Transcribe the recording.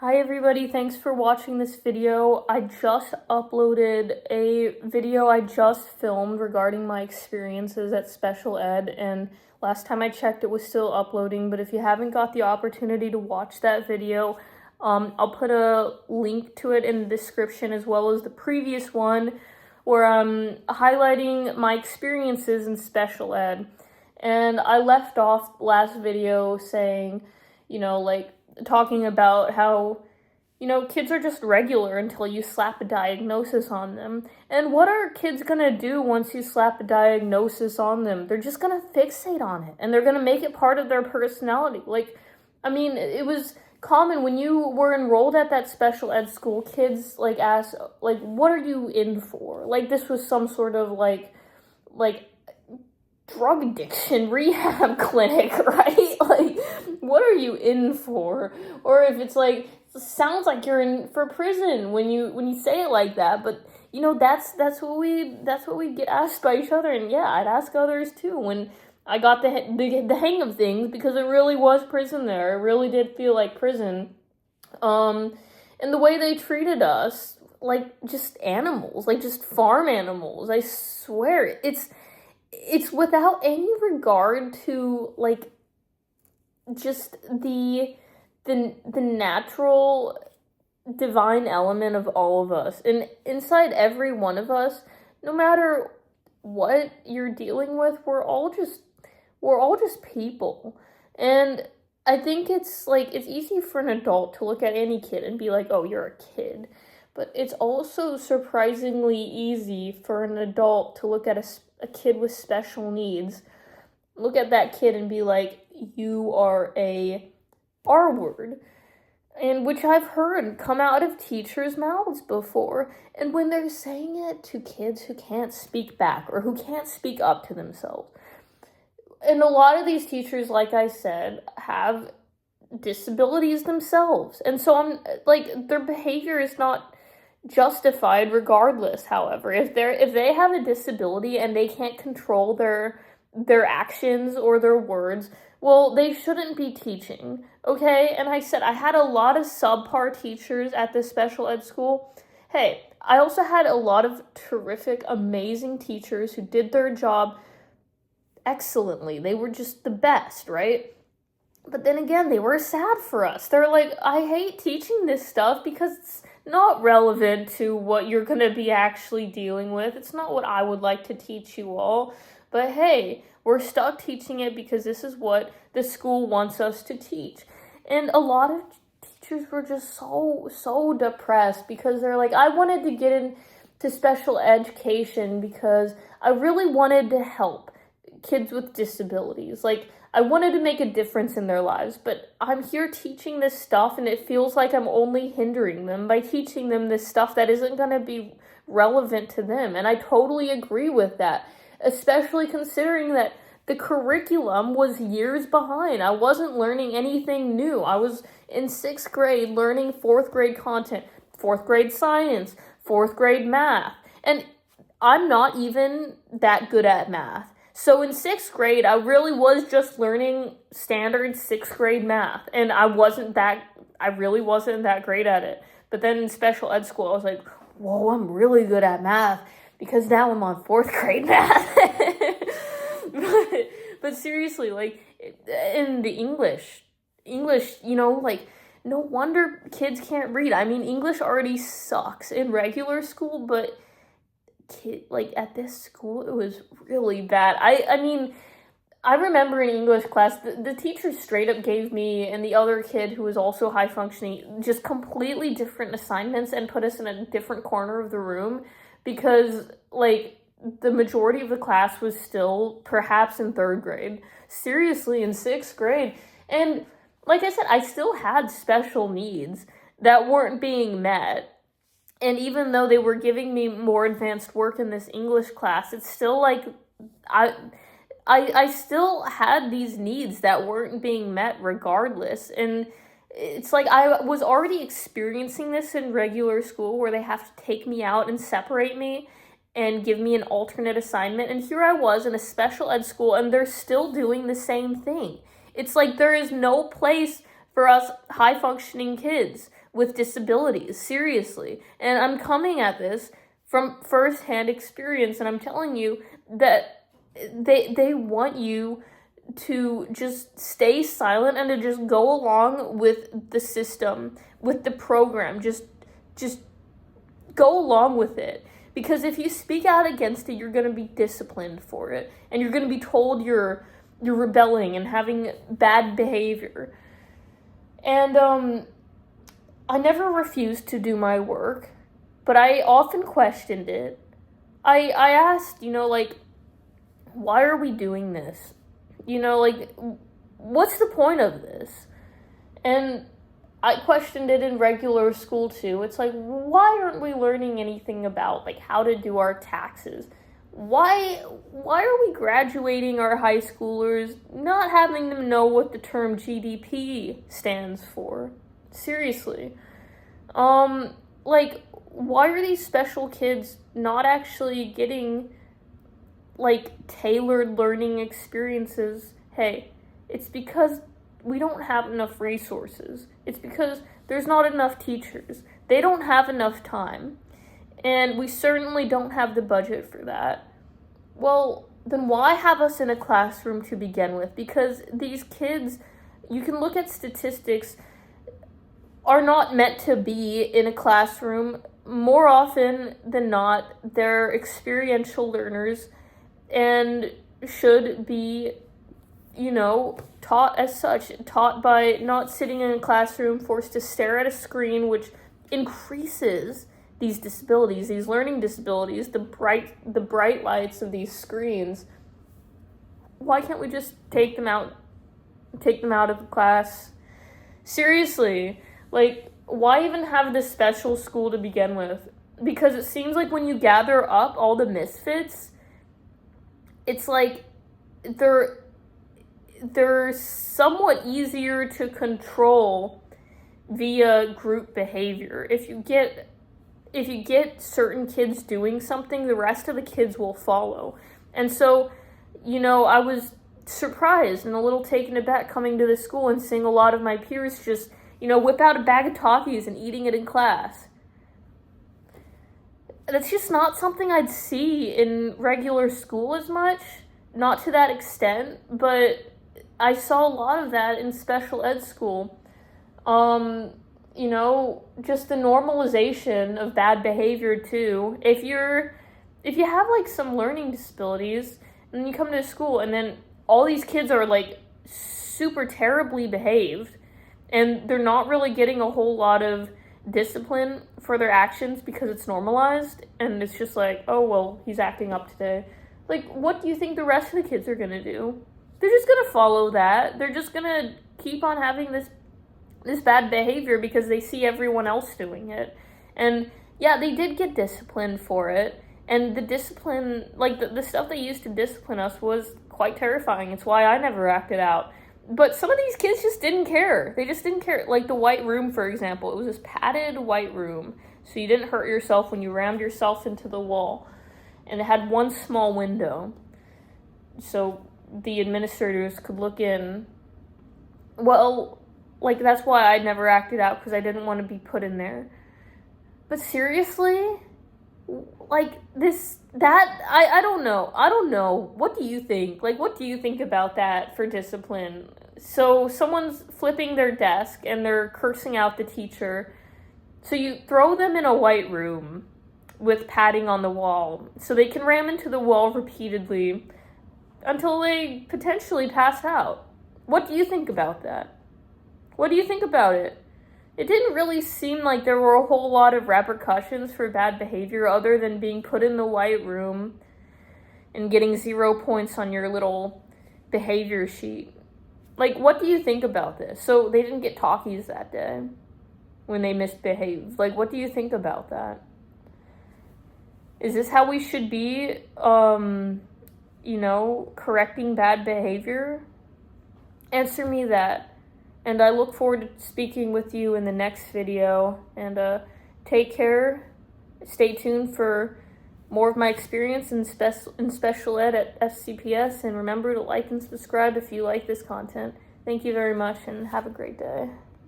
Hi everybody, thanks for watching this video. I just uploaded a video I just filmed regarding my experiences at special ed, and last time I checked it was still uploading, but if you haven't got the opportunity to watch that video, I'll put a link to it in the description as well as the previous one where I'm highlighting my experiences in special ed. And I left off last video saying, talking about how, kids are just regular until you slap a diagnosis on them. And what are kids gonna do once you slap a diagnosis on them? They're just gonna fixate on it, and they're gonna make it part of their personality. It was common when you were enrolled at that special ed school, kids, ask, what are you in for? This was some sort of, drug addiction rehab clinic, right? What are you in for? Or if it's sounds like you're in for prison when you say it like that, but that's what we get asked by each other. And yeah, I'd ask others too when I got the hang of things, because it really was prison there. It really did feel like prison. And the way they treated us, just animals, just farm animals. I swear, it's without any regard to just the natural divine element of all of us. And inside every one of us, no matter what you're dealing with, we're all just people. And I think it's easy for an adult to look at any kid and be like, oh, you're a kid. But it's also surprisingly easy for an adult to look at a kid with special needs, look at that kid and be like, you are a R-word. And which I've heard come out of teachers' mouths before. And when they're saying it to kids who can't speak back or who can't speak up to themselves. And a lot of these teachers, like I said, have disabilities themselves. And so their behavior is not justified regardless. However, if they have a disability and they can't control their actions or their words, well, they shouldn't be teaching, okay? And I said I had a lot of subpar teachers at this special ed school. Hey, I also had a lot of terrific, amazing teachers who did their job excellently. They were just the best, right? But then again, they were sad for us. They're like, I hate teaching this stuff because it's not relevant to what you're going to be actually dealing with. It's not what I would like to teach you all. But hey, we're stuck teaching it because this is what the school wants us to teach. And a lot of teachers were just so depressed because they're like, I wanted to get into special education because I really wanted to help kids with disabilities. I wanted to make a difference in their lives, but I'm here teaching this stuff and it feels like I'm only hindering them by teaching them this stuff that isn't going to be relevant to them. And I totally agree with that, especially considering that the curriculum was years behind. I wasn't learning anything new. I was in 6th grade learning 4th grade content, 4th grade science, 4th grade math, and I'm not even that good at math. So in 6th grade, I really was just learning standard 6th grade math, and I really wasn't that great at it. But then in special ed school, I was like, whoa, I'm really good at math, because now I'm on 4th grade math. but seriously, in the English, no wonder kids can't read. I mean, English already sucks in regular school, but at this school, it was really bad. I remember in English class, the teacher straight up gave me and the other kid who was also high functioning just completely different assignments and put us in a different corner of the room because the majority of the class was still perhaps in 3rd grade. Seriously, in 6th grade. And like I said, I still had special needs that weren't being met. And even though they were giving me more advanced work in this English class, it's still I still had these needs that weren't being met regardless. And it's I was already experiencing this in regular school where they have to take me out and separate me and give me an alternate assignment. And here I was in a special ed school and they're still doing the same thing. It's there is no place for us high functioning kids. with disabilities, seriously. And I'm coming at this from firsthand experience, and I'm telling you that they want you to just stay silent and to just go along with the system, with the program. Just go along with it. Because if you speak out against it, you're going to be disciplined for it. And you're going to be told you're rebelling and having bad behavior. And I never refused to do my work, but I often questioned it. I asked, why are we doing this? What's the point of this? And I questioned it in regular school too. It's like, why aren't we learning anything about how to do our taxes? Why are we graduating our high schoolers not having them know what the term GDP stands for? Seriously. Why are these special kids not actually getting tailored learning experiences? Hey, it's because we don't have enough resources. It's because there's not enough teachers. They don't have enough time. And we certainly don't have the budget for that. Well, then why have us in a classroom to begin with? Because these kids, you can look at statistics, are not meant to be in a classroom. More often than not, they're experiential learners and should be, taught as such, taught by not sitting in a classroom, forced to stare at a screen, which increases these disabilities, these learning disabilities, the bright lights of these screens. Why can't we just take them out of the class? Seriously, why even have this special school to begin with? Because it seems like when you gather up all the misfits, it's like they're somewhat easier to control via group behavior. If you get certain kids doing something, the rest of the kids will follow. And so, I was surprised and a little taken aback coming to this school and seeing a lot of my peers just, whip out a bag of Takis and eating it in class. That's just not something I'd see in regular school as much. Not to that extent, but I saw a lot of that in special ed school. Just the normalization of bad behavior too. If you have some learning disabilities and you come to school and then all these kids are super terribly behaved and they're not really getting a whole lot of discipline for their actions because it's normalized and it's just oh, well, he's acting up today. What do you think the rest of the kids are going to do? They're just going to follow that. They're just going to keep on having this bad behavior because they see everyone else doing it. And yeah, they did get disciplined for it. And the discipline, the stuff they used to discipline us was quite terrifying. It's why I never acted out. But some of these kids just didn't care. They just didn't care. The white room, for example. It was this padded white room. So you didn't hurt yourself when you rammed yourself into the wall. And it had one small window. So the administrators could look in. Well, that's why I never acted out, because I didn't want to be put in there. But seriously? I don't know. What do you think? What do you think about that for discipline? So someone's flipping their desk and they're cursing out the teacher. So you throw them in a white room with padding on the wall so they can ram into the wall repeatedly until they potentially pass out. What do you think about that? What do you think about it? It didn't really seem like there were a whole lot of repercussions for bad behavior other than being put in the white room and getting 0 points on your little behavior sheet. What do you think about this? So they didn't get talkies that day when they misbehaved. What do you think about that? Is this how we should be, correcting bad behavior? Answer me that. And I look forward to speaking with you in the next video. And take care. Stay tuned for more of my experience in special ed at FCPS. And remember to like and subscribe if you like this content. Thank you very much and have a great day.